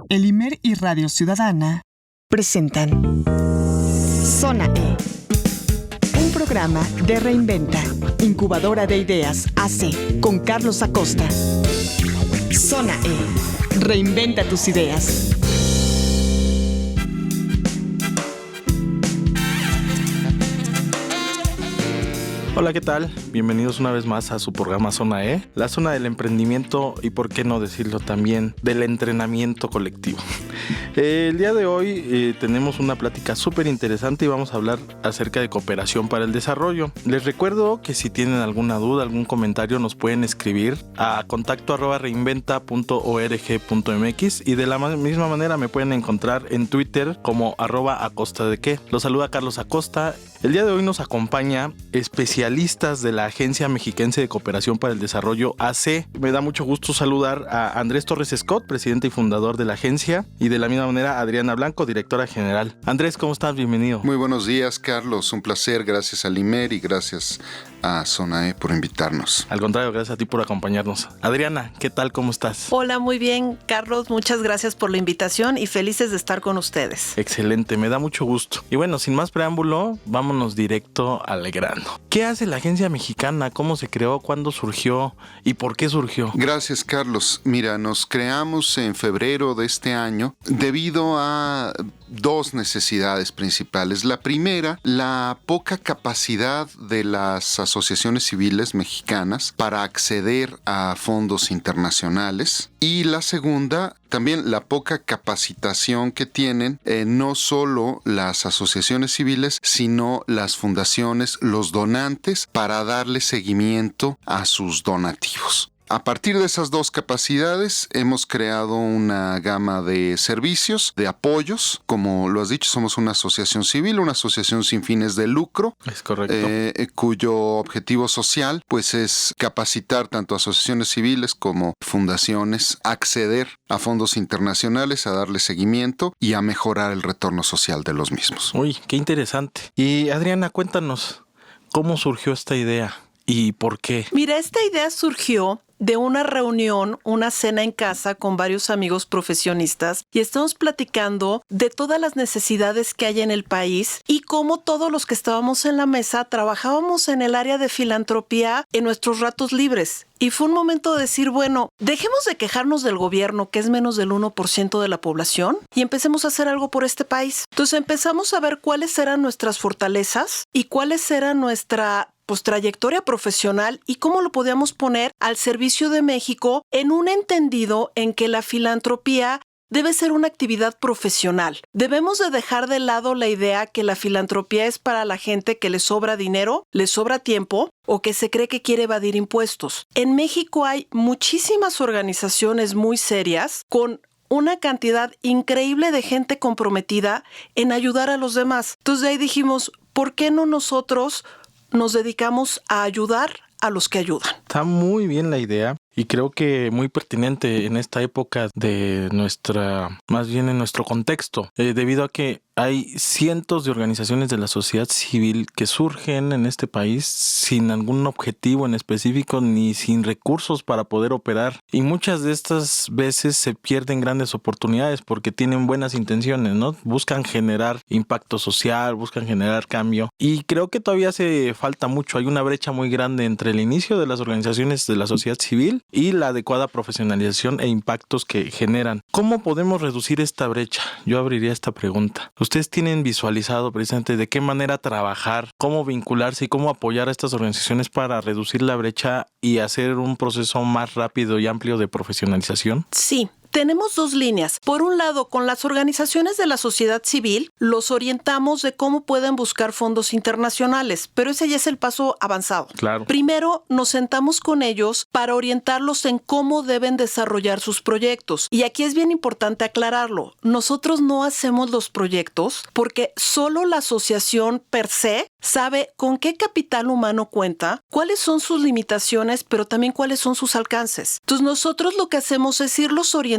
El IMER y Radio Ciudadana presentan Zona E, un programa de Reinventa, incubadora de ideas AC, con Carlos Acosta. Zona E, reinventa tus ideas. Hola, ¿qué tal? Bienvenidos una vez más a su programa Zona E, la zona del emprendimiento y, por qué no decirlo también, del entrenamiento colectivo. El día de hoy tenemos una plática súper interesante y vamos a hablar acerca de cooperación para el desarrollo. Les recuerdo que si tienen alguna duda, algún comentario, nos pueden escribir a contacto@reinventa.org.mx y de la misma manera me pueden encontrar en Twitter como @acostadeque. Los saluda Carlos Acosta. El día de hoy nos acompaña especialistas de la Agencia Mexiquense de Cooperación para el Desarrollo, AC. Me da mucho gusto saludar a Andrés Torres Scott, presidente y fundador de la agencia, y de la misma manera Adriana Blanco, directora general. Andrés, ¿cómo estás? Bienvenido. Muy buenos días, Carlos. Un placer. Gracias al IMER y gracias a Zona E por invitarnos. Al contrario, gracias a ti por acompañarnos. Adriana, ¿qué tal? ¿Cómo estás? Hola, muy bien, Carlos. Muchas gracias por la invitación y felices de estar con ustedes. Excelente, me da mucho gusto. Y bueno, sin más preámbulo, vámonos directo al grano. ¿Qué hace la Agencia Mexicana? ¿Cómo se creó? ¿Cuándo surgió? ¿Y por qué surgió? Gracias, Carlos. Mira, nos creamos en febrero de este año debido a dos necesidades principales. La primera, la poca capacidad de las asociaciones civiles mexicanas para acceder a fondos internacionales. Y la segunda, también la poca capacitación que tienen no solo las asociaciones civiles, sino las fundaciones, los donantes, para darle seguimiento a sus donativos. A partir de esas dos capacidades hemos creado una gama de servicios, de apoyos. Como lo has dicho, somos una asociación civil, una asociación sin fines de lucro. Es correcto. Cuyo objetivo social pues es capacitar tanto asociaciones civiles como fundaciones, a acceder a fondos internacionales, a darle seguimiento y a mejorar el retorno social de los mismos. Uy, qué interesante. Y Adriana, cuéntanos, ¿cómo surgió esta idea y por qué? Mira, esta idea surgió de una reunión, una cena en casa con varios amigos profesionistas y estamos platicando de todas las necesidades que hay en el país y cómo todos los que estábamos en la mesa trabajábamos en el área de filantropía en nuestros ratos libres. Y fue un momento de decir, bueno, dejemos de quejarnos del gobierno, que es menos del 1% de la población, y empecemos a hacer algo por este país. Entonces empezamos a ver cuáles eran nuestras fortalezas y cuáles eran nuestra trayectoria profesional y cómo lo podíamos poner al servicio de México en un entendido en que la filantropía debe ser una actividad profesional. Debemos de dejar de lado la idea que la filantropía es para la gente que le sobra dinero, le sobra tiempo o que se cree que quiere evadir impuestos. En México hay muchísimas organizaciones muy serias con una cantidad increíble de gente comprometida en ayudar a los demás. Entonces de ahí dijimos, ¿por qué no nosotros nos dedicamos a ayudar a los que ayudan? Está muy bien la idea y creo que muy pertinente en esta época de más bien en nuestro contexto, debido a que hay cientos de organizaciones de la sociedad civil que surgen en este país sin algún objetivo en específico ni sin recursos para poder operar. Y muchas de estas veces se pierden grandes oportunidades porque tienen buenas intenciones, ¿no? Buscan generar impacto social, buscan generar cambio. Y creo que todavía hace falta mucho. Hay una brecha muy grande entre el inicio de las organizaciones de la sociedad civil y la adecuada profesionalización e impactos que generan. ¿Cómo podemos reducir esta brecha? Yo abriría esta pregunta. ¿Ustedes tienen visualizado precisamente de qué manera trabajar, cómo vincularse y cómo apoyar a estas organizaciones para reducir la brecha y hacer un proceso más rápido y amplio de profesionalización? Sí. Tenemos dos líneas. Por un lado, con las organizaciones de la sociedad civil, los orientamos de cómo pueden buscar fondos internacionales, pero ese ya es el paso avanzado. Claro. Primero, nos sentamos con ellos para orientarlos en cómo deben desarrollar sus proyectos. Y aquí es bien importante aclararlo. Nosotros no hacemos los proyectos porque solo la asociación per se sabe con qué capital humano cuenta, cuáles son sus limitaciones, pero también cuáles son sus alcances. Entonces, nosotros lo que hacemos es irlos orientando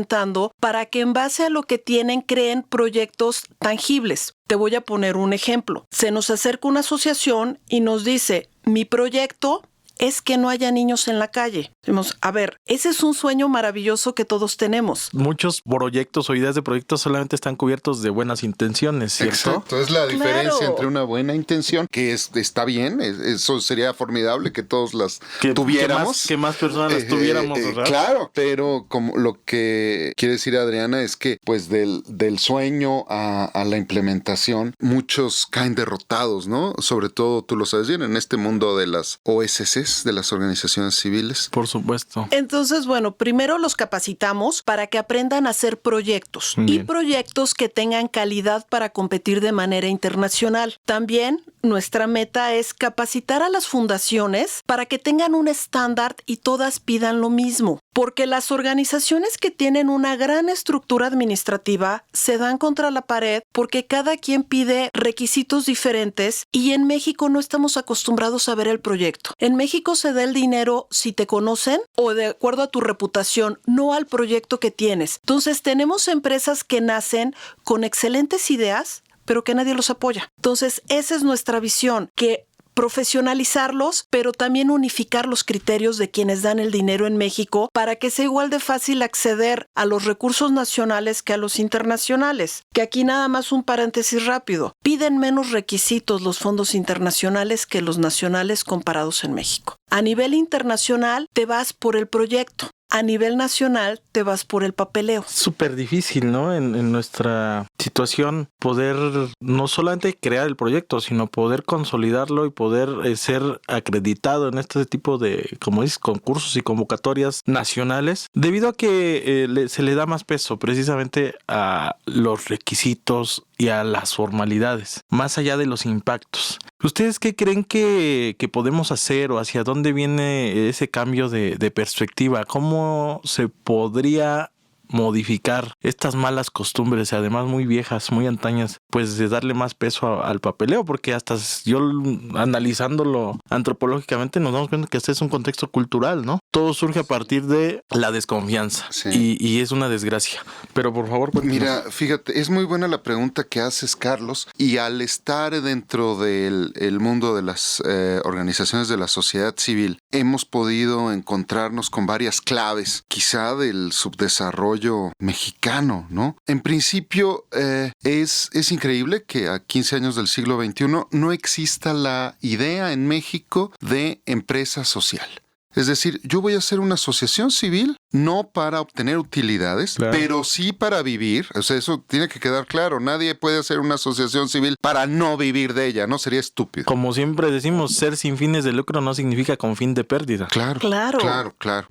para que en base a lo que tienen creen proyectos tangibles. Te voy a poner un ejemplo. Se nos acerca una asociación y nos dice, mi proyecto es que no haya niños en la calle. Decimos, a ver, ese es un sueño maravilloso que todos tenemos. Muchos proyectos o ideas de proyectos solamente están cubiertos de buenas intenciones, ¿cierto? Exacto, es la diferencia entre una buena intención, que está bien, eso sería formidable que todos las tuviéramos. Que más personas las tuviéramos, ¿verdad? Claro, pero como lo que quiere decir Adriana es que pues del sueño a la implementación, muchos caen derrotados, ¿no? Sobre todo, tú lo sabes bien, en este mundo de las OSCs, de las organizaciones civiles. Por supuesto. Entonces, bueno, primero los capacitamos para que aprendan a hacer proyectos y proyectos que tengan calidad para competir de manera internacional. También nuestra meta es capacitar a las fundaciones para que tengan un estándar y todas pidan lo mismo, porque las organizaciones que tienen una gran estructura administrativa se dan contra la pared porque cada quien pide requisitos diferentes y en México no estamos acostumbrados a ver el proyecto. En México se da el dinero si te conocen o de acuerdo a tu reputación, no al proyecto que tienes. Entonces tenemos empresas que nacen con excelentes ideas, pero que nadie los apoya. Entonces, esa es nuestra visión, que profesionalizarlos, pero también unificar los criterios de quienes dan el dinero en México para que sea igual de fácil acceder a los recursos nacionales que a los internacionales. Que aquí nada más un paréntesis rápido. Piden menos requisitos los fondos internacionales que los nacionales comparados en México. A nivel internacional te vas por el proyecto. A nivel nacional te vas por el papeleo. Súper difícil, ¿no? En nuestra situación poder no solamente crear el proyecto, sino poder consolidarlo y poder ser acreditado en este tipo de, como dices, concursos y convocatorias nacionales, debido a que se le da más peso precisamente a los requisitos y a las formalidades, más allá de los impactos. ¿Ustedes qué creen que podemos hacer o hacia dónde viene ese cambio de perspectiva? ¿Cómo se podría modificar estas malas costumbres, además muy viejas, muy antañas, pues de darle más peso al papeleo? Porque hasta yo analizándolo antropológicamente nos damos cuenta que este es un contexto cultural, ¿no? Todo surge a partir de la desconfianza, sí. y es una desgracia. Pero por favor, mira, fíjate, es muy buena la pregunta que haces, Carlos, y al estar dentro del mundo de las organizaciones de la sociedad civil, hemos podido encontrarnos con varias claves, quizá del subdesarrollo mexicano, ¿no? En principio, es increíble que a 15 años del siglo XXI no exista la idea en México de empresa social. Es decir, yo voy a hacer una asociación civil, no para obtener utilidades, claro, pero sí para vivir. O sea, eso tiene que quedar claro. Nadie puede hacer una asociación civil para no vivir de ella, ¿no? Sería estúpido. Como siempre decimos, ser sin fines de lucro no significa con fin de pérdida. Claro.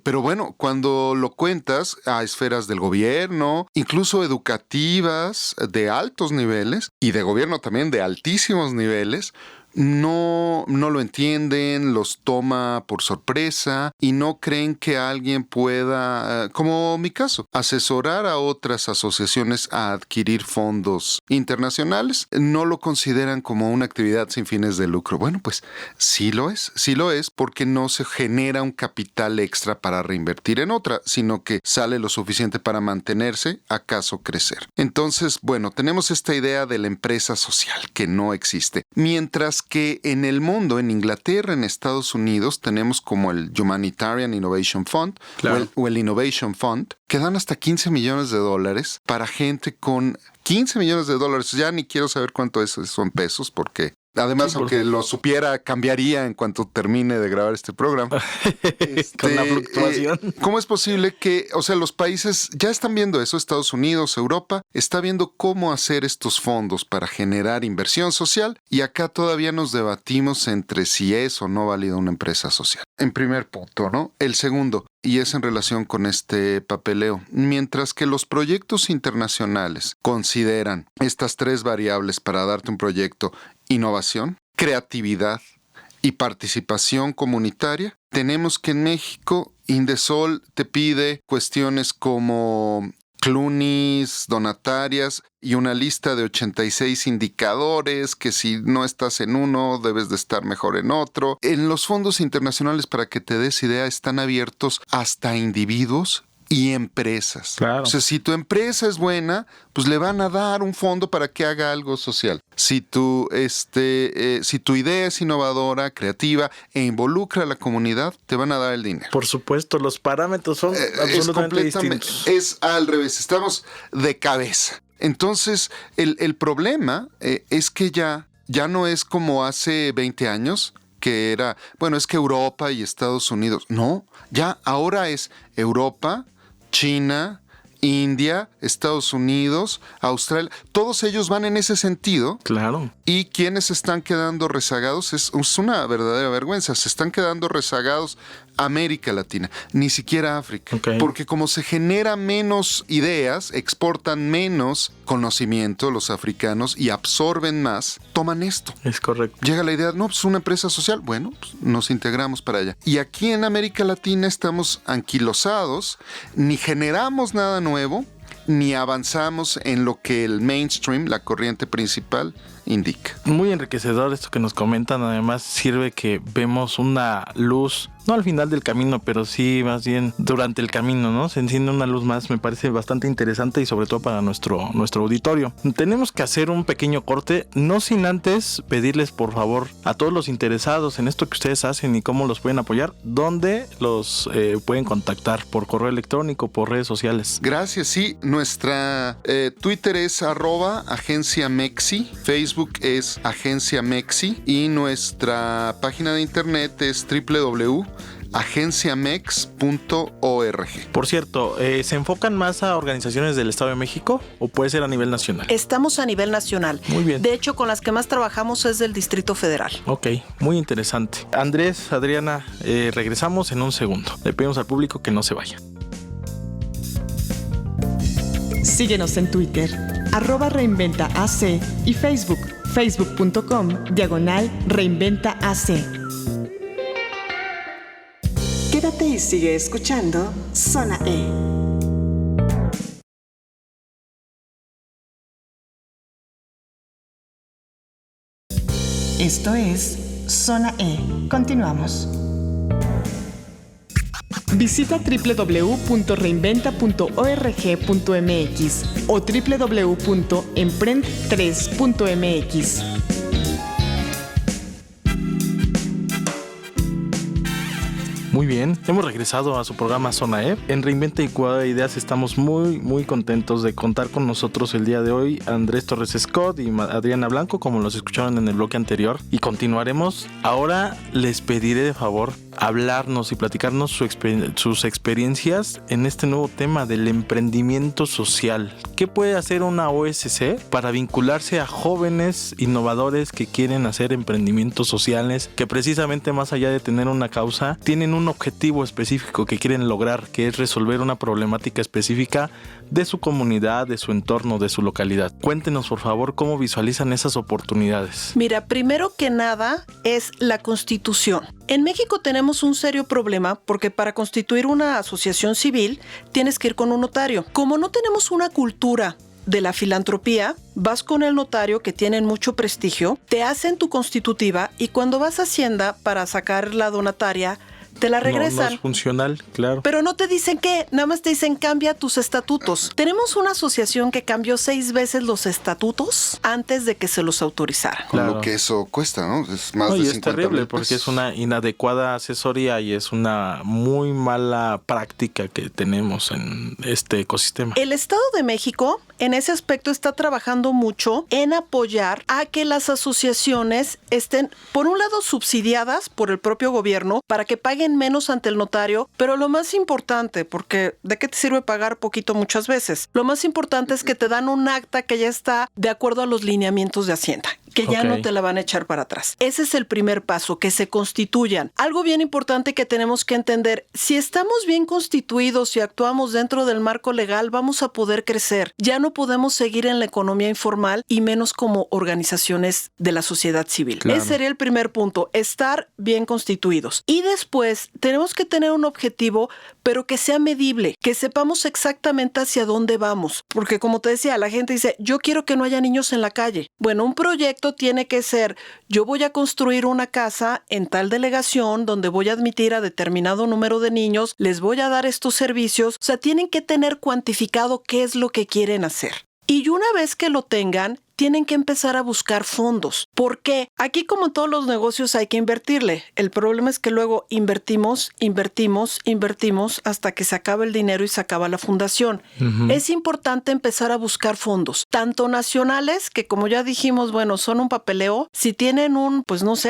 Pero bueno, cuando lo cuentas a esferas del gobierno, incluso educativas de altos niveles y de gobierno también de altísimos niveles, no lo entienden, los toma por sorpresa y no creen que alguien pueda, como mi caso, asesorar a otras asociaciones a adquirir fondos internacionales. No lo consideran como una actividad sin fines de lucro. Bueno, pues sí lo es porque no se genera un capital extra para reinvertir en otra, sino que sale lo suficiente para mantenerse, acaso crecer. Entonces, bueno, tenemos esta idea de la empresa social que no existe. Mientras que en el mundo, en Inglaterra, en Estados Unidos, tenemos como el Humanitarian Innovation Fund, claro, o el Innovation Fund, que dan hasta $15 millones para gente con $15 millones. Ya ni quiero saber cuánto son pesos, porque además, sí, aunque lo supiera, cambiaría en cuanto termine de grabar este programa. Con la fluctuación. ¿Cómo es posible que, los países ya están viendo eso? Estados Unidos, Europa, está viendo cómo hacer estos fondos para generar inversión social, y acá todavía nos debatimos entre si es o no válida una empresa social. En primer punto, ¿no? El segundo, y es en relación con este papeleo. Mientras que los proyectos internacionales consideran estas tres variables para darte un proyecto: innovación, creatividad y participación comunitaria, tenemos que en México Indesol te pide cuestiones como clunis, donatarias y una lista de 86 indicadores que si no estás en uno debes de estar mejor en otro. En los fondos internacionales, para que te des idea, están abiertos hasta individuos y empresas. Claro. O sea, si tu empresa es buena, pues le van a dar un fondo para que haga algo social. Si tu idea es innovadora, creativa e involucra a la comunidad, te van a dar el dinero. Por supuesto, los parámetros son absolutamente distintos. Es al revés, estamos de cabeza. Entonces, el problema es que ya no es como hace 20 años, que era, bueno, es que Europa y Estados Unidos. No, ya ahora es Europa, China, India, Estados Unidos, Australia. Todos ellos van en ese sentido. Claro. Y quienes están quedando rezagados es una verdadera vergüenza. Se están quedando rezagados América Latina, ni siquiera África. Okay. Porque como se genera menos ideas, exportan menos conocimiento los africanos y absorben más, toman esto. Es correcto. Llega la idea, no, pues una empresa social, bueno, pues nos integramos para allá. Y aquí en América Latina estamos anquilosados, ni generamos nada nuevo, ni avanzamos en lo que el mainstream, la corriente principal, indica. Muy enriquecedor esto que nos comentan. Además sirve que vemos una luz, no al final del camino, pero sí más bien durante el camino, ¿no? Se enciende una luz más. Me parece bastante interesante y sobre todo para nuestro auditorio. Tenemos que hacer un pequeño corte, no sin antes pedirles por favor a todos los interesados en esto que ustedes hacen y cómo los pueden apoyar, dónde los pueden contactar, por correo electrónico, por redes sociales. Gracias, sí. Nuestra Twitter es @agenciamexi, Facebook es Agencia Mexi y nuestra página de internet es www.agenciamex.org. Por cierto, ¿se enfocan más a organizaciones del Estado de México o puede ser a nivel nacional? Estamos a nivel nacional. Muy bien. De hecho, con las que más trabajamos es del Distrito Federal. Ok, muy interesante. Andrés, Adriana, regresamos en un segundo. Le pedimos al público que no se vaya. Síguenos en Twitter, @reinventaac y Facebook, facebook.com/reinventaac. Quédate y sigue escuchando Zona E. Esto es Zona E. Continuamos. Visita www.reinventa.org.mx o www.emprend3.mx. Muy bien, hemos regresado a su programa Zona E. En Reinventa Incubadora de Ideas estamos muy contentos de contar con nosotros el día de hoy Andrés Torres Scott y Adriana Blanco, como los escucharon en el bloque anterior, y continuaremos. Ahora les pediré de favor hablarnos y platicarnos sus experiencias en este nuevo tema del emprendimiento social. ¿Qué puede hacer una OSC para vincularse a jóvenes innovadores que quieren hacer emprendimientos sociales, que precisamente más allá de tener una causa, tienen un objetivo específico que quieren lograr, que es resolver una problemática específica de su comunidad, de su entorno, de su localidad? Cuéntenos, por favor, cómo visualizan esas oportunidades. Mira, primero que nada es la Constitución. En México tenemos un serio problema porque para constituir una asociación civil tienes que ir con un notario. Como no tenemos una cultura de la filantropía, vas con el notario, que tienen mucho prestigio, te hacen tu constitutiva y cuando vas a Hacienda para sacar la donataria, te la regresan. No es funcional, claro. Pero no te dicen qué, nada más te dicen cambia tus estatutos. Tenemos una asociación que cambió 6 veces los estatutos antes de que se los autorizaran. Con Claro. lo que eso cuesta, ¿no? Es más Y de es 50,000 terrible porque pesos. es una inadecuada asesoría y es una muy mala práctica que tenemos en este ecosistema. El Estado de México en ese aspecto está trabajando mucho en apoyar a que las asociaciones estén, por un lado, subsidiadas por el propio gobierno para que paguen menos ante el notario, pero lo más importante, porque ¿de qué te sirve pagar poquito muchas veces? Lo más importante es que te dan un acta que ya está de acuerdo a los lineamientos de Hacienda, que ya no te la van a echar para atrás. Ese es el primer paso, que se constituyan. Algo bien importante que tenemos que entender, si estamos bien constituidos y actuamos dentro del marco legal, vamos a poder crecer. Ya no podemos seguir en la economía informal y menos como organizaciones de la sociedad civil. Claro. Ese sería el primer punto, estar bien constituidos. Y después tenemos que tener un objetivo, pero que sea medible, que sepamos exactamente hacia dónde vamos. Porque como te decía, la gente dice, yo quiero que no haya niños en la calle. Bueno, un proyecto tiene que ser, yo voy a construir una casa en tal delegación donde voy a admitir a determinado número de niños, les voy a dar estos servicios. O sea, tienen que tener cuantificado qué es lo que quieren hacer. Y una vez que lo tengan, tienen que empezar a buscar fondos. ¿Por qué? Aquí, como en todos los negocios, hay que invertirle. El problema es que luego invertimos hasta que se acaba el dinero y se acaba la fundación. Uh-huh. Es importante empezar a buscar fondos, tanto nacionales, que como ya dijimos, bueno, son un papeleo. Si tienen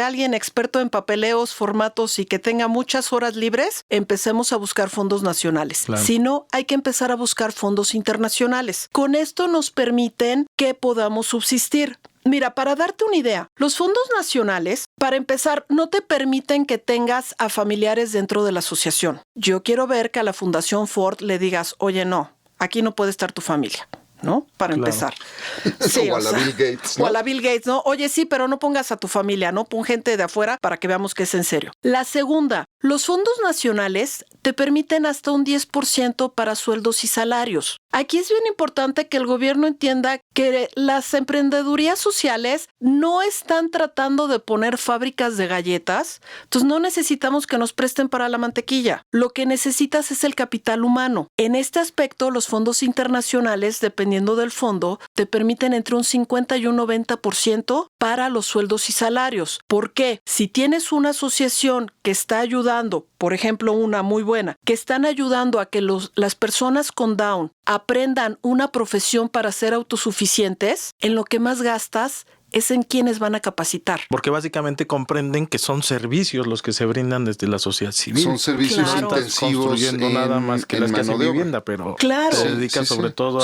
alguien experto en papeleos, formatos y que tenga muchas horas libres, empecemos a buscar fondos nacionales. Claro. Si no, hay que empezar a buscar fondos internacionales. Con esto nos permiten que podamos subsistir. Mira, para darte una idea, los fondos nacionales, para empezar, no te permiten que tengas a familiares dentro de la asociación. Yo quiero ver que a la Fundación Ford le digas, oye, no, aquí no puede estar tu familia, ¿no? Para empezar. Sí, o a la Bill Gates, ¿no? O a la Bill Gates, ¿no? Oye, sí, pero no pongas a tu familia, ¿no? Pon gente de afuera para que veamos que es en serio. La segunda, los fondos nacionales te permiten hasta un 10% para sueldos y salarios. Aquí es bien importante que el gobierno entienda que las emprendedurías sociales no están tratando de poner fábricas de galletas, entonces no necesitamos que nos presten para la mantequilla. Lo que necesitas es el capital humano. En este aspecto, los fondos internacionales, dependiendo del fondo, te permiten entre un 50 y un 90% para los sueldos y salarios. ¿Por qué? Si tienes una asociación que está ayudando, por ejemplo, una muy buena, que están ayudando a que las personas con Down aprendan una profesión para ser autosuficientes, en lo que más gastas es en quienes van a capacitar. Porque básicamente comprenden que son servicios los que se brindan desde la sociedad civil. Son servicios intensivos construyendo nada más que las casas de vivienda, pero se dedica sobre todo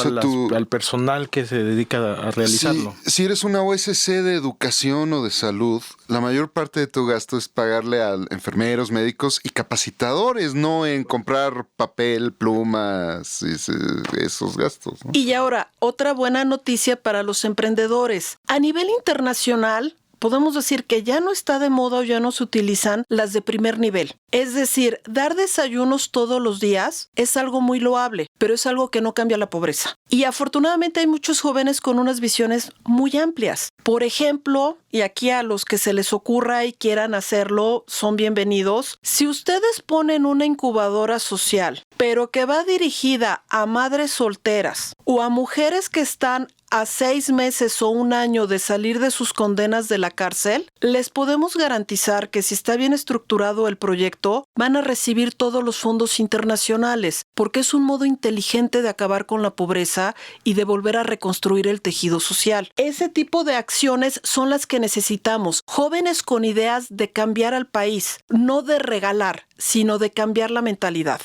al personal que se dedica a realizarlo. Si eres una OSC de educación o de salud, la mayor parte de tu gasto es pagarle a enfermeros, médicos y capacitadores, no en comprar papel, plumas, esos gastos, ¿no? Y ahora, otra buena noticia para los emprendedores. A nivel internacional, podemos decir que ya no está de moda o ya no se utilizan las de primer nivel. Es decir, dar desayunos todos los días es algo muy loable, pero es algo que no cambia la pobreza. Y afortunadamente hay muchos jóvenes con unas visiones muy amplias. Por ejemplo, y aquí a los que se les ocurra y quieran hacerlo, son bienvenidos. Si ustedes ponen una incubadora social, pero que va dirigida a madres solteras o a mujeres que están a 6 meses o 1 año de salir de sus condenas de la cárcel, les podemos garantizar que si está bien estructurado el proyecto, van a recibir todos los fondos internacionales, porque es un modo inteligente de acabar con la pobreza y de volver a reconstruir el tejido social. Ese tipo de acciones son las que necesitamos. Jóvenes con ideas de cambiar al país, no de regalar, sino de cambiar la mentalidad.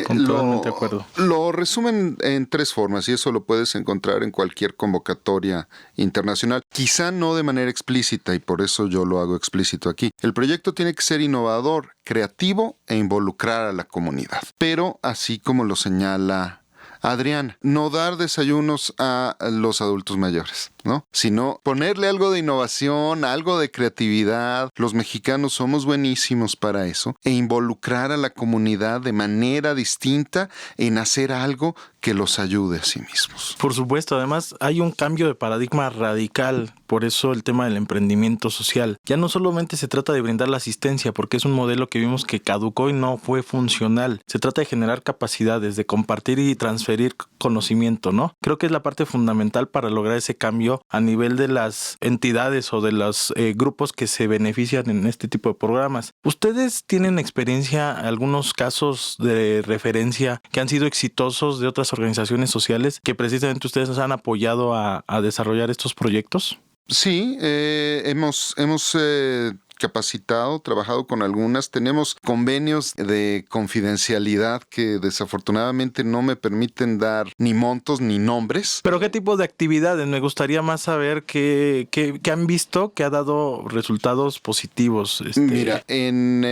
Completamente de acuerdo. Lo resumen en 3 formas y eso lo puedes encontrar en cualquier convocatoria internacional. Quizá no de manera explícita y por eso yo lo hago explícito aquí. El proyecto tiene que ser innovador, creativo e involucrar a la comunidad. Pero así como lo señala Adrián, no dar desayunos a los adultos mayores, ¿no? Sino ponerle algo de innovación, algo de creatividad. Los mexicanos somos buenísimos para eso. E involucrar a la comunidad de manera distinta en hacer algo que los ayude a sí mismos. Por supuesto, además hay un cambio de paradigma radical, por eso el tema del emprendimiento social. Ya no solamente se trata de brindar la asistencia, porque es un modelo que vimos que caducó y no fue funcional. Se trata de generar capacidades, de compartir y transferir conocimiento, ¿no? Creo que es la parte fundamental para lograr ese cambio a nivel de las entidades o de los grupos que se benefician en este tipo de programas. ¿Ustedes tienen experiencia, algunos casos de referencia que han sido exitosos de otras organizaciones sociales que precisamente ustedes nos han apoyado a desarrollar estos proyectos? Sí, hemos capacitado, trabajado con algunas. Tenemos convenios de confidencialidad que desafortunadamente no me permiten dar ni montos ni nombres. ¿Pero qué tipo de actividades? Me gustaría más saber qué han visto que ha dado resultados positivos. Mira, en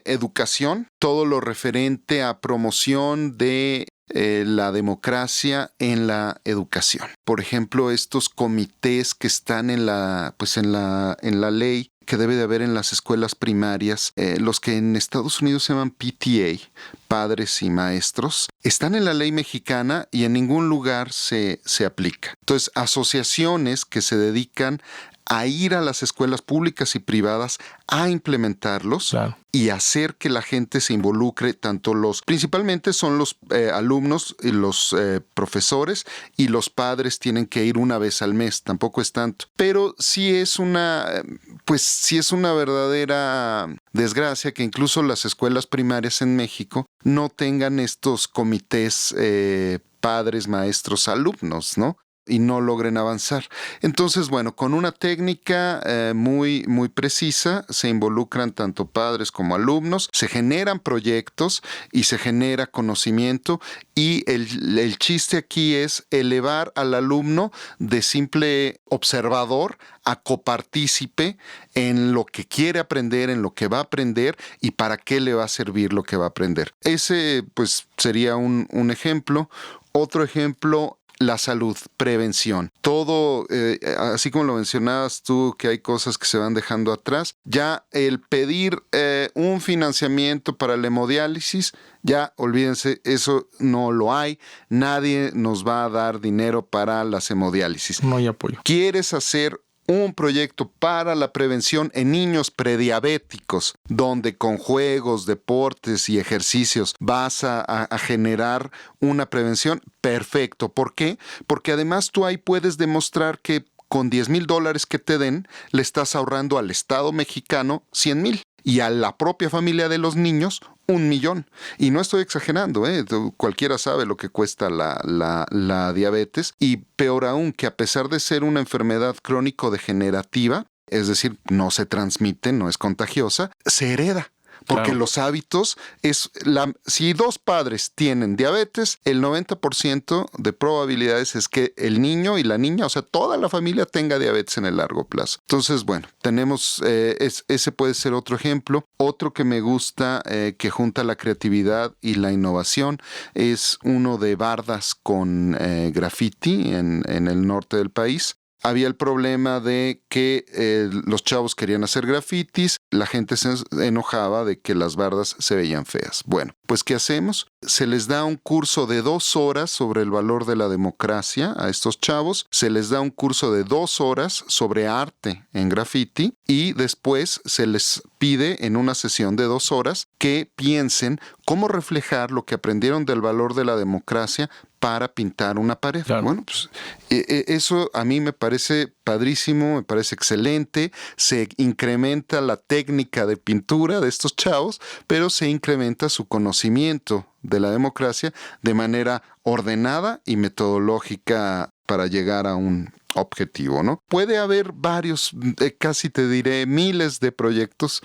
educación, todo lo referente a promoción de la democracia en la educación. Por ejemplo, estos comités que están en la ley que debe de haber en las escuelas primarias, los que en Estados Unidos se llaman PTA, padres y maestros, están en la ley mexicana y en ningún lugar se aplica. Entonces, asociaciones que se dedican a ir a las escuelas públicas y privadas a implementarlos, claro, y hacer que la gente se involucre, principalmente son los alumnos y los profesores, y los padres tienen que ir una vez al mes, tampoco es tanto. Pero sí es una verdadera desgracia que incluso las escuelas primarias en México no tengan estos comités padres, maestros, alumnos, ¿no? Y no logren avanzar. Entonces, bueno, con una técnica muy, muy precisa, se involucran tanto padres como alumnos, se generan proyectos y se genera conocimiento, y el chiste aquí es elevar al alumno de simple observador a copartícipe en lo que quiere aprender, en lo que va a aprender y para qué le va a servir lo que va a aprender. Ese, pues, sería un ejemplo. Otro ejemplo, la salud, prevención. Todo, así como lo mencionabas tú, que hay cosas que se van dejando atrás, ya el pedir un financiamiento para la hemodiálisis, ya olvídense, eso no lo hay. Nadie nos va a dar dinero para las hemodiálisis. No hay apoyo. ¿Quieres hacer un proyecto para la prevención en niños prediabéticos, donde con juegos, deportes y ejercicios vas a generar una prevención? Perfecto. ¿Por qué? Porque además tú ahí puedes demostrar que con $10,000 que te den, le estás ahorrando al Estado mexicano 100,000 y a la propia familia de los niños 1,000,000. Y no estoy exagerando, cualquiera sabe lo que cuesta la diabetes, y peor aún, que a pesar de ser una enfermedad crónico-degenerativa, es decir, no se transmite, no es contagiosa, se hereda. Porque claro, los hábitos si dos padres tienen diabetes, el 90% de probabilidades es que el niño y la niña, o sea, toda la familia tenga diabetes en el largo plazo. Entonces, bueno, tenemos, ese puede ser otro ejemplo. Otro que me gusta, que junta la creatividad y la innovación, es uno de bardas con graffiti en el norte del país. Había el problema de que los chavos querían hacer grafitis, la gente se enojaba de que las bardas se veían feas. Bueno, pues ¿qué hacemos? Se les da un curso de 2 horas sobre el valor de la democracia a estos chavos, se les da un curso de 2 horas sobre arte en graffiti, y después se les pide en una sesión de 2 horas que piensen cómo reflejar lo que aprendieron del valor de la democracia para pintar una pared. Claro. Bueno, pues eso a mí me parece padrísimo, me parece excelente. Se incrementa la técnica de pintura de estos chavos, pero se incrementa su conocimiento de la democracia de manera ordenada y metodológica para llegar a un objetivo, ¿no? Puede haber varios, casi te diré miles de proyectos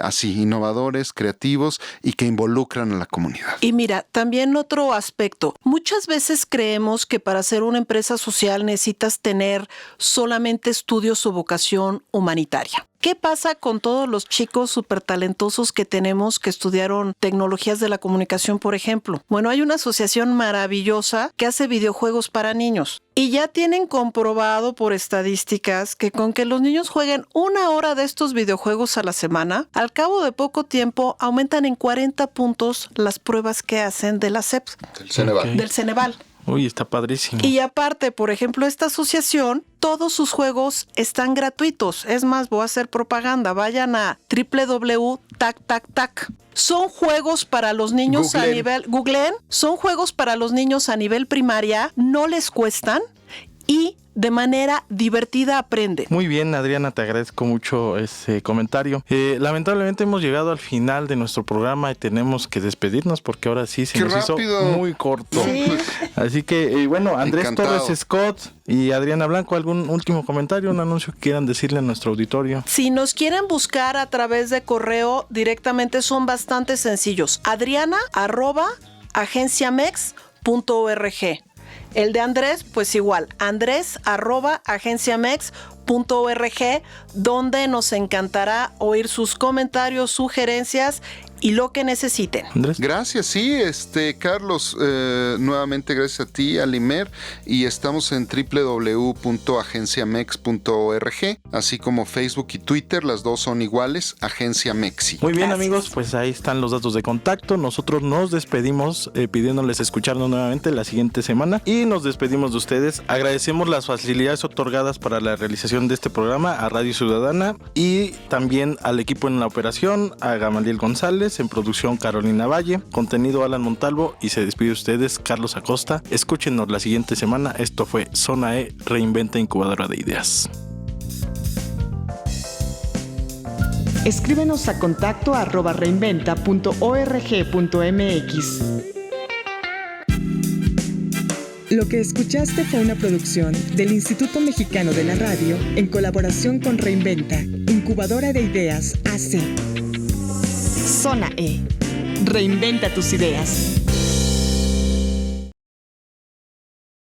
así, innovadores, creativos y que involucran a la comunidad. Y mira, también otro aspecto. Muchas veces creemos que para ser una empresa social necesitas tener solamente estudios o vocación humanitaria. ¿Qué pasa con todos los chicos súper talentosos que tenemos que estudiaron tecnologías de la comunicación, por ejemplo? Bueno, hay una asociación maravillosa que hace videojuegos para niños y ya tienen comprobado por estadísticas que con que los niños jueguen 1 hora de estos videojuegos a la semana, al cabo de poco tiempo aumentan en 40 puntos las pruebas que hacen de la SEP. Del Ceneval. Okay. Del Ceneval. Uy, está padrísimo. Y aparte, por ejemplo, esta asociación, todos sus juegos están gratuitos. Es más, voy a hacer propaganda. Vayan a www.tac. Son juegos para los niños a nivel... Googleen. Son juegos para los niños a nivel primaria. No les cuestan y de manera divertida aprende. Muy bien, Adriana, te agradezco mucho ese comentario. Lamentablemente hemos llegado al final de nuestro programa y tenemos que despedirnos porque ahora sí se nos hizo muy corto. Sí. Así que, bueno, Andrés Encantado. Torres Scott y Adriana Blanco, ¿algún último comentario, un anuncio que quieran decirle a nuestro auditorio? Si nos quieren buscar a través de correo directamente, son bastante sencillos. Adriana@agenciamex.org. El de Andrés, pues igual, andres@agenciamex.org, donde nos encantará oír sus comentarios, sugerencias y lo que necesiten. Andrés. Gracias, sí, Carlos, nuevamente gracias a ti, Alimer, y estamos en www.agenciamex.org, así como Facebook y Twitter, las dos son iguales, Agencia Mexi. Muy bien, Gracias. amigos, pues ahí están los datos de contacto. Nosotros nos despedimos pidiéndoles escucharnos nuevamente la siguiente semana y nos despedimos de ustedes. Agradecemos las facilidades otorgadas para la realización de este programa a Radio Ciudadana y también al equipo en la operación, a Gamaliel González, en producción Carolina Valle, contenido Alan Montalvo, y se despide de ustedes Carlos Acosta. Escúchenos la siguiente semana. Esto fue Zona E, Reinventa, incubadora de ideas. Escríbenos a contacto@reinventa.org.mx. Lo que escuchaste fue una producción del Instituto Mexicano de la Radio en colaboración con Reinventa, incubadora de ideas AC. Zona E. Reinventa tus ideas.